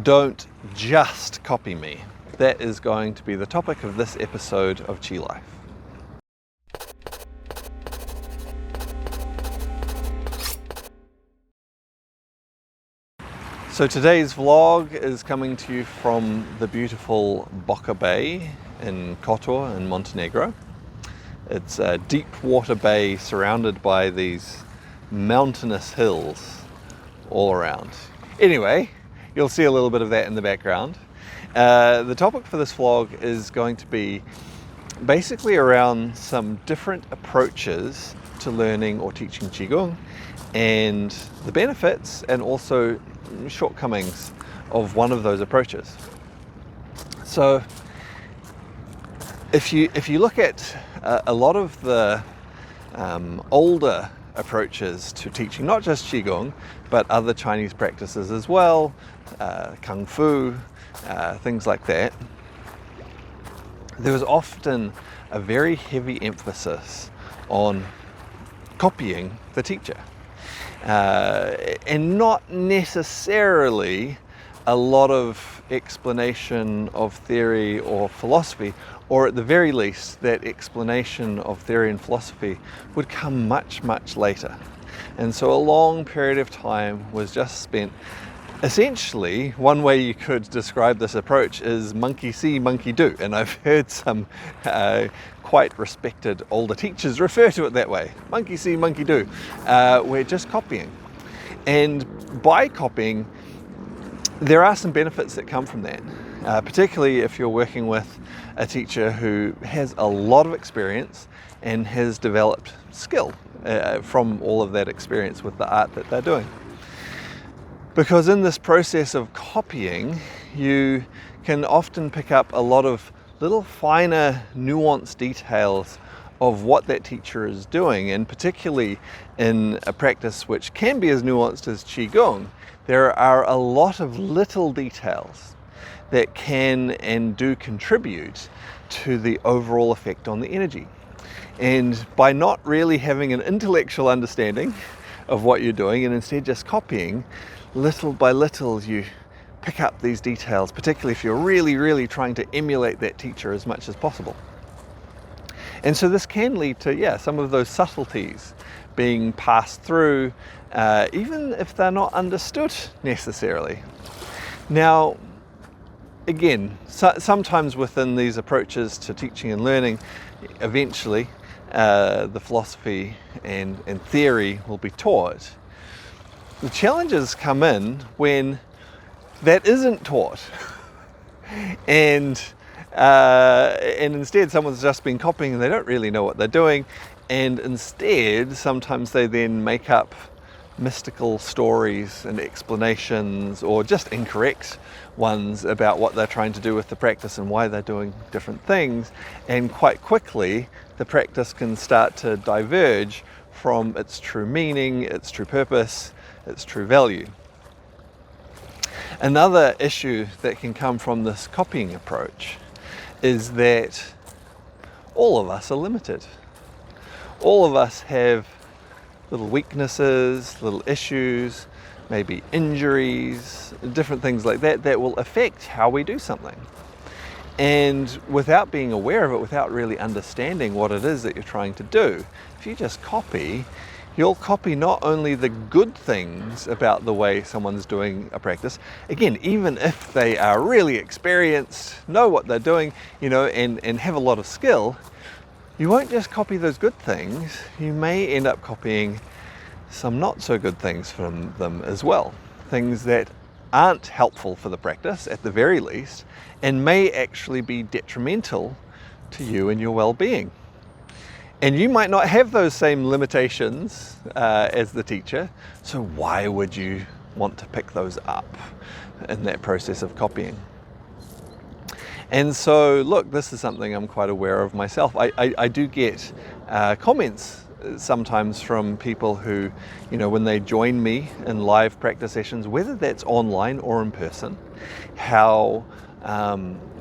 Don't just copy me. That is going to be the topic of this episode of Chi Life. So today's vlog is coming to you from the beautiful Boca Bay in Kotor in Montenegro. It's a deep water bay surrounded by these mountainous hills all around. Anyway, you'll see a little bit of that in the background. The topic for this vlog is going to be basically around some different approaches to learning or teaching Qigong and the benefits and also shortcomings of one of those approaches. So if you look at a lot of the older approaches to teaching, not just Qigong, but other Chinese practices as well, Kung Fu, things like that, there was often a very heavy emphasis on copying the teacher. And not necessarily a lot of explanation of theory or philosophy, or at the very least that explanation of theory and philosophy would come much, much later. And so a long period of time was just spent, essentially, one way you could describe this approach is monkey see, monkey do. And I've heard some quite respected older teachers refer to it that way. Monkey see, monkey do. We're just copying. And by copying, there are some benefits that come from that, particularly if you're working with a teacher who has a lot of experience and has developed skill from all of that experience with the art that they're doing. Because in this process of copying, you can often pick up a lot of little finer, nuanced details of what that teacher is doing, and particularly in a practice which can be as nuanced as Qigong, there are a lot of little details that can and do contribute to the overall effect on the energy. And by not really having an intellectual understanding of what you're doing and instead just copying, little by little you pick up these details, particularly if you're really, really trying to emulate that teacher as much as possible. And so this can lead to, some of those subtleties being passed through, even if they're not understood necessarily. Now, again, sometimes within these approaches to teaching and learning, eventually the philosophy and theory will be taught. The challenges come in when that isn't taught, and instead someone's just been copying and they don't really know what they're doing, and instead sometimes they then make up mystical stories and explanations, or just incorrect ones about what they're trying to do with the practice and why they're doing different things, and quite quickly the practice can start to diverge from its true meaning, its true purpose, its true value. Another issue that can come from this copying approach is that all of us are limited. All of us have little weaknesses, little issues, maybe injuries, different things like that that will affect how we do something. And without being aware of it, without really understanding what it is that you're trying to do, if you just copy, you'll copy not only the good things about the way someone's doing a practice, again, even if they are really experienced, know what they're doing, and have a lot of skill, you won't just copy those good things, you may end up copying some not so good things from them as well. Things that aren't helpful for the practice, at the very least, and may actually be detrimental to you and your well-being. And you might not have those same limitations as the teacher, so why would you want to pick those up in that process of copying? And so, look, this is something I'm quite aware of myself. I do get comments sometimes from people who, when they join me in live practice sessions, whether that's online or in person, how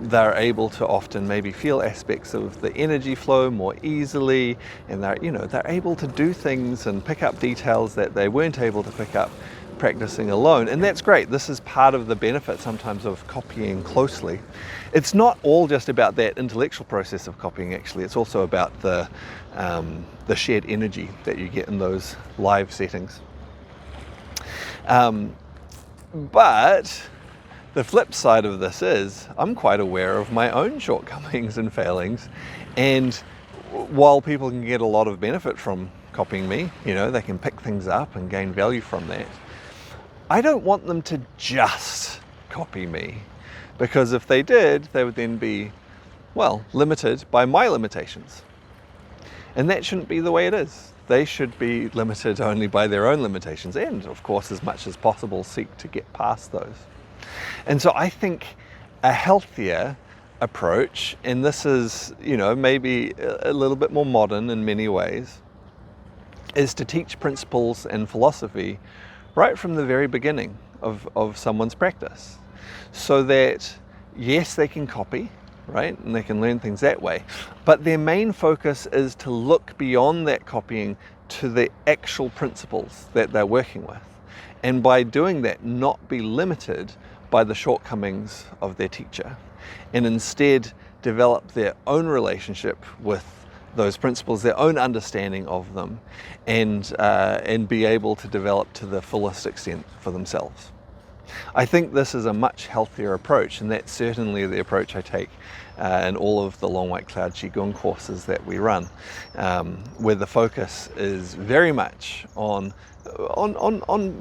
they're able to often maybe feel aspects of the energy flow more easily, and they're able to do things and pick up details that they weren't able to pick up practicing alone. And that's great. This is part of the benefit sometimes of copying closely. It's not all just about that intellectual process of copying, actually. It's also about the shared energy that you get in those live settings. But the flip side of this is I'm quite aware of my own shortcomings and failings, and while people can get a lot of benefit from copying me, they can pick things up and gain value from that, I don't want them to just copy me, because if they did, they would then be, limited by my limitations. And that shouldn't be the way it is. They should be limited only by their own limitations, and of course, as much as possible, seek to get past those. And so I think a healthier approach, and this is, maybe a little bit more modern in many ways, is to teach principles and philosophy right from the very beginning of someone's practice. So that, yes, they can copy, right? And they can learn things that way. But their main focus is to look beyond that copying to the actual principles that they're working with. And by doing that, not be limited by the shortcomings of their teacher, and instead develop their own relationship with those principles, their own understanding of them, and be able to develop to the fullest extent for themselves. I think this is a much healthier approach, and that's certainly the approach I take in all of the Long White Cloud Qigong courses that we run, where the focus is very much on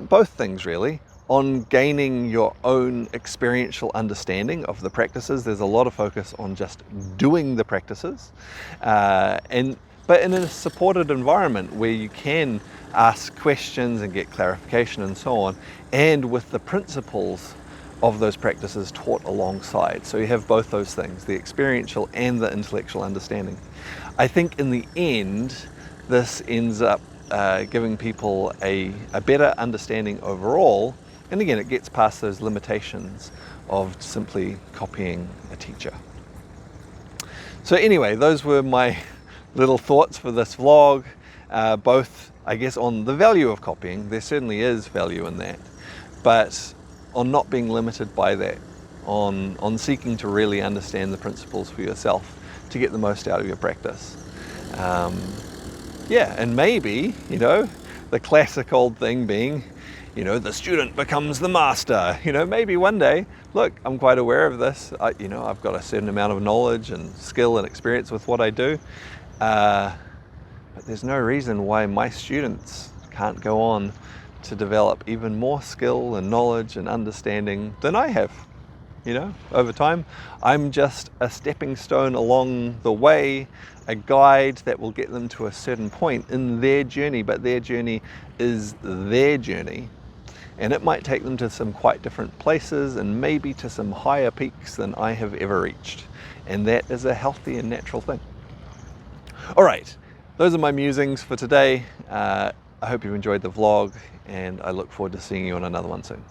both things, really. On gaining your own experiential understanding of the practices. There's a lot of focus on just doing the practices, but in a supported environment where you can ask questions and get clarification and so on, and with the principles of those practices taught alongside. So you have both those things, the experiential and the intellectual understanding. I think in the end, this ends up giving people a better understanding overall. And again, it gets past those limitations of simply copying a teacher. So anyway, those were my little thoughts for this vlog, both, I guess, on the value of copying. There certainly is value in that, but on not being limited by that, on seeking to really understand the principles for yourself to get the most out of your practice. And maybe, the classic old thing being, the student becomes the master. Maybe one day, look, I'm quite aware of this. I've got a certain amount of knowledge and skill and experience with what I do. But there's no reason why my students can't go on to develop even more skill and knowledge and understanding than I have. Over time, I'm just a stepping stone along the way, a guide that will get them to a certain point in their journey, but their journey is their journey. And it might take them to some quite different places and maybe to some higher peaks than I have ever reached. And that is a healthy and natural thing. All right, those are my musings for today. I hope you enjoyed the vlog, and I look forward to seeing you on another one soon.